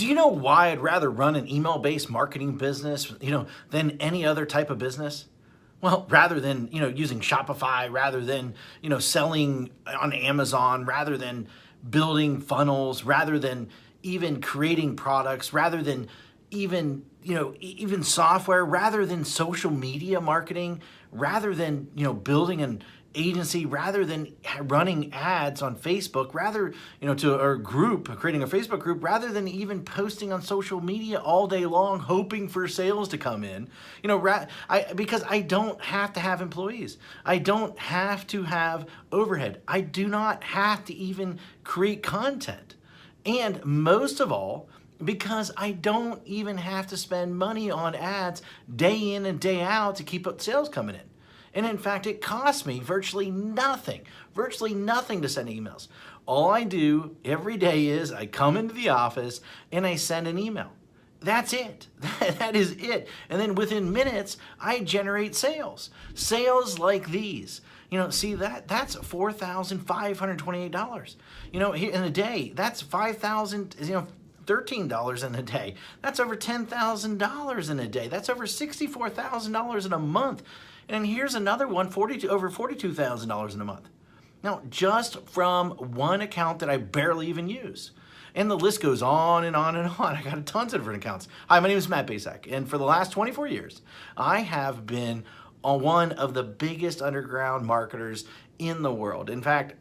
Do you know why I'd rather run an email-based marketing business, than any other type of business? Well, rather than, using Shopify, rather than, selling on Amazon, rather than building funnels, rather than even creating products, rather than even software, rather than social media marketing, rather than, building an agency, rather than running ads on Facebook, rather, to our group, creating a Facebook group, rather than even posting on social media all day long, hoping for sales to come in, because I don't have to have employees. I don't have to have overhead. I do not have to even create content. And most of all, because I don't even have to spend money on ads day in and day out to keep up sales coming in. And in fact, it costs me virtually nothing to send emails. All I do every day is I come into the office and I send an email. That's it. That is it. And then within minutes, I generate sales. Sales like these. See that's $4,528. In a day, that's $13 in a day. That's over $10,000 in a day. That's over $64,000 in a month. And here's another one, over $42,000 in a month. Now, just from one account that I barely even use. And the list goes on and on and on. I got tons of different accounts. Hi, my name is Matt Basak, and for the last 24 years, I have been one of the biggest underground marketers in the world. In fact,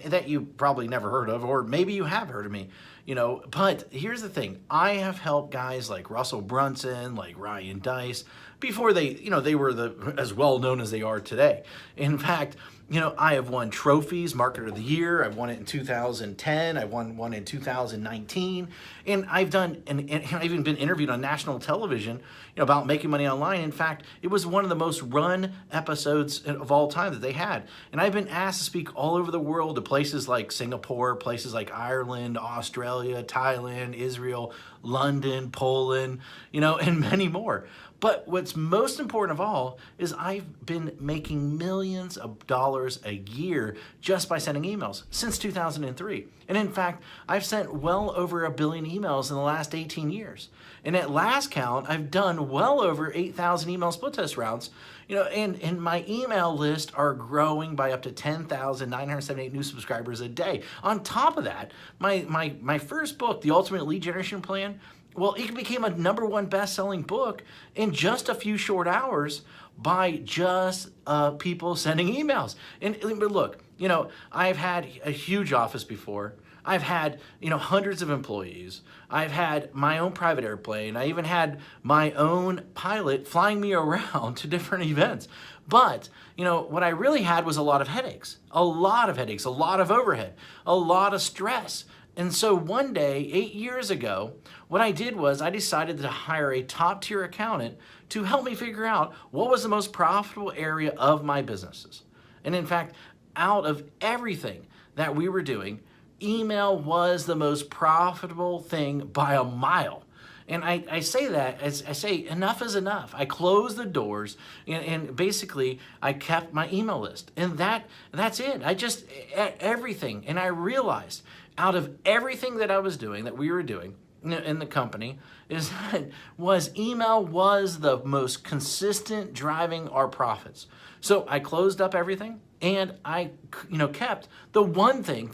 that you probably never heard of, or maybe you have heard of me, but here's the thing. I have helped guys like Russell Brunson, like Ryan Deiss, before they were as well known as they are today. In fact, I have won trophies, Marketer of the Year. I've won it in 2010. I won one in 2019. And I've even been interviewed on national television, about making money online. In fact, it was one of the most run episodes of all time that they had. And I've been asked to speak all over the world to places like Singapore, places like Ireland, Australia, Thailand, Israel, London, Poland, and many more. But what's most important of all is I've been making millions of dollars a year just by sending emails since 2003. And in fact, I've sent well over 1 billion emails in the last 18 years. And at last count, I've done well over 8,000 email split test routes, and my email list are growing by up to 10,978 new subscribers a day. On top of that, my first book, The Ultimate Lead Generation Plan, well, it became a #1 best-selling book in just a few short hours by just people sending emails. But look, I've had a huge office before. I've had, hundreds of employees. I've had my own private airplane. I even had my own pilot flying me around to different events. But, what I really had was a lot of headaches, a lot of overhead, a lot of stress. And so one day, 8 years ago, what I did was I decided to hire a top-tier accountant to help me figure out what was the most profitable area of my businesses. And in fact, out of everything that we were doing, email was the most profitable thing by a mile. And I say that, as I say, enough is enough. I closed the doors and basically I kept my email list. And that's it. Everything. And I realized out of everything that I was doing, that we were doing in the company, email was the most consistent driving our profits. So I closed up everything and I kept the one thing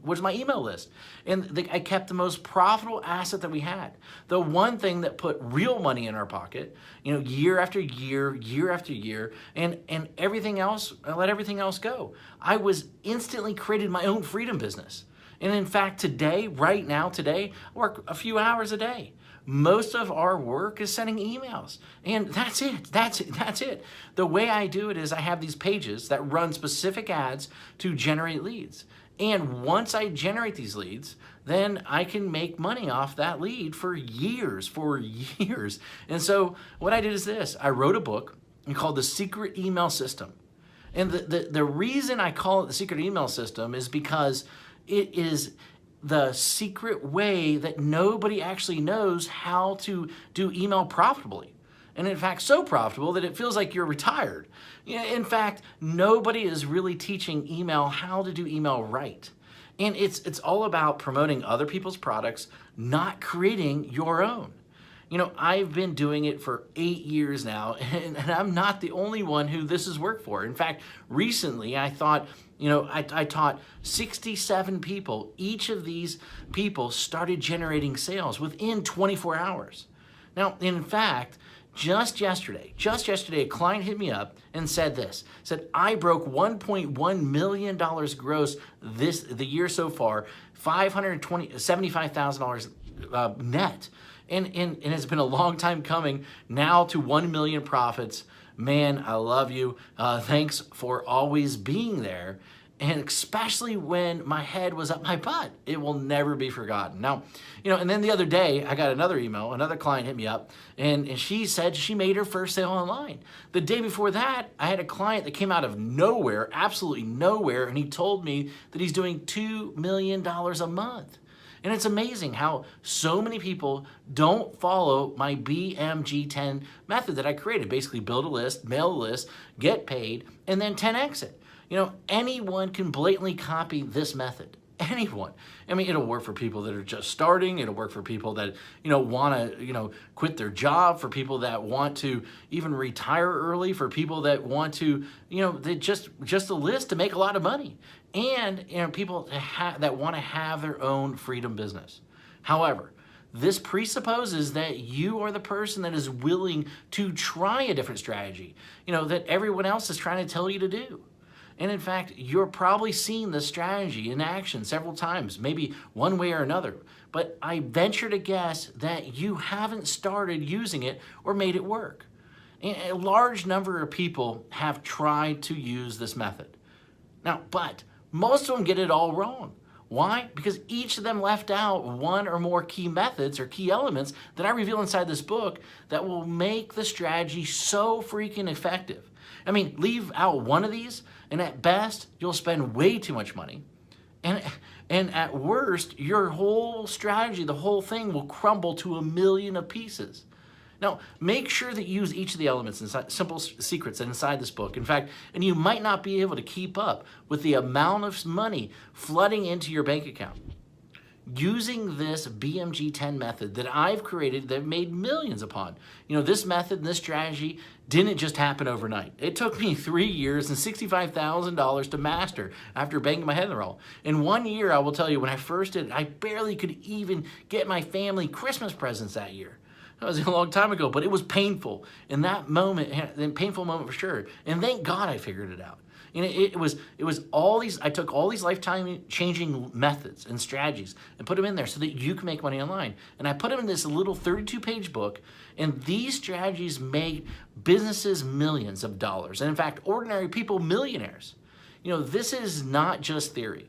was my email list. And I kept the most profitable asset that we had. The one thing that put real money in our pocket, year after year, year after year, and everything else, I let everything else go. I was instantly created my own freedom business. And in fact, right now, I work a few hours a day. Most of our work is sending emails. And that's it. The way I do it is I have these pages that run specific ads to generate leads. And once I generate these leads, then I can make money off that lead for years. And so what I did is this. I wrote a book called The Secret Email System. And the reason I call it The Secret Email System is because it is the secret way that nobody actually knows how to do email profitably. And in fact, so profitable that it feels like you're retired. In fact, nobody is really teaching email how to do email right. And it's all about promoting other people's products, not creating your own. You know, I've been doing it for 8 years now, and I'm not the only one who this has worked for. In fact, recently I thought, I taught 67 people. Each of these people started generating sales within 24 hours. Now, in fact, just yesterday, a client hit me up and said this, said, I broke $1.1 million gross the year so far, $75,000 net. And it's been a long time coming now to 1 million profits. Man, I love you. Thanks for always being there. And especially when my head was up my butt, it will never be forgotten. Now, and then the other day, I got another email, another client hit me up, and she said she made her first sale online. The day before that, I had a client that came out of nowhere, absolutely nowhere, and he told me that he's doing $2 million a month. And it's amazing how so many people don't follow my BMG10 method that I created. Basically build a list, mail a list, get paid, and then 10X it. Anyone can blatantly copy this method. Anyone. I mean, it'll work for people that are just starting. It'll work for people that, want to, quit their job, for people that want to even retire early, for people that want to, they just a list to make a lot of money. And, people that want to have their own freedom business. However, this presupposes that you are the person that is willing to try a different strategy, that everyone else is trying to tell you to do. And in fact, you're probably seen this strategy in action several times, maybe one way or another. But I venture to guess that you haven't started using it or made it work. And a large number of people have tried to use this method. Now, but most of them get it all wrong. Why? Because each of them left out one or more key methods or key elements that I reveal inside this book that will make the strategy so freaking effective. I mean, leave out one of these, and at best, you'll spend way too much money. And at worst, your whole strategy, the whole thing will crumble to a million of pieces. Now, make sure that you use each of the elements inside, simple secrets inside this book. In fact, and you might not be able to keep up with the amount of money flooding into your bank account. Using this BMG10 method that I've created that I've made millions upon. This method and this strategy didn't just happen overnight. It took me 3 years and $65,000 to master after banging my head in the wall. In 1 year, I will tell you, when I first did it, I barely could even get my family Christmas presents that year. That was a long time ago, but it was painful. In that moment, a painful moment for sure. And thank God I figured it out. And it was all these, I took all these lifetime changing methods and strategies and put them in there so that you can make money online. And I put them in this little 32-page book, and these strategies made businesses millions of dollars. And in fact, ordinary people millionaires. This is not just theory.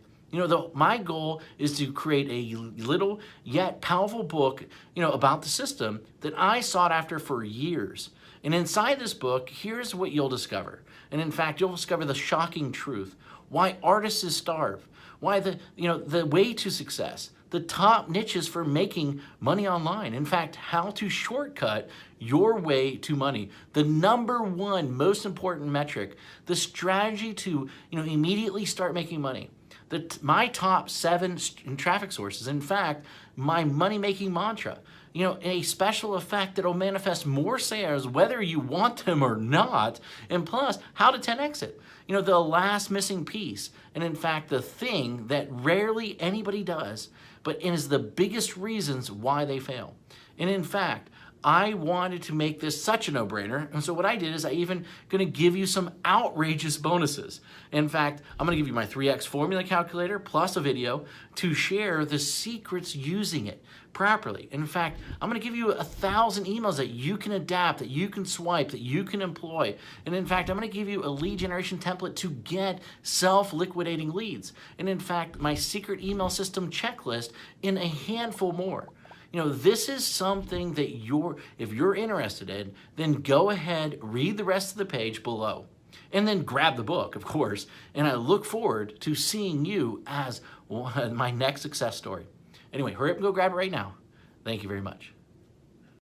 My goal is to create a little yet powerful book, about the system that I sought after for years. And inside this book, here's what you'll discover. And in fact, you'll discover the shocking truth. Why artists starve. Why the way to success. The top niches for making money online. In fact, how to shortcut your way to money. The #1 most important metric. The strategy to, immediately start making money. My top 7 traffic sources. In fact, my money-making mantra. A special effect that will manifest more sales whether you want them or not, and plus, how to 10X it. The last missing piece, and in fact, the thing that rarely anybody does, but it is the biggest reasons why they fail. And in fact, I wanted to make this such a no-brainer, and so what I did is I even going to give you some outrageous bonuses. In fact, I'm going to give you my 3X formula calculator plus a video to share the secrets using it properly. In fact, I'm going to give you 1,000 emails that you can adapt, that you can swipe, that you can employ. And in fact, I'm going to give you a lead generation template to get self-liquidating leads. And in fact, my secret email system checklist in a handful more. This is something that if you're interested in, then go ahead, read the rest of the page below, and then grab the book, of course. And I look forward to seeing you as my next success story. Anyway, hurry up and go grab it right now. Thank you very much.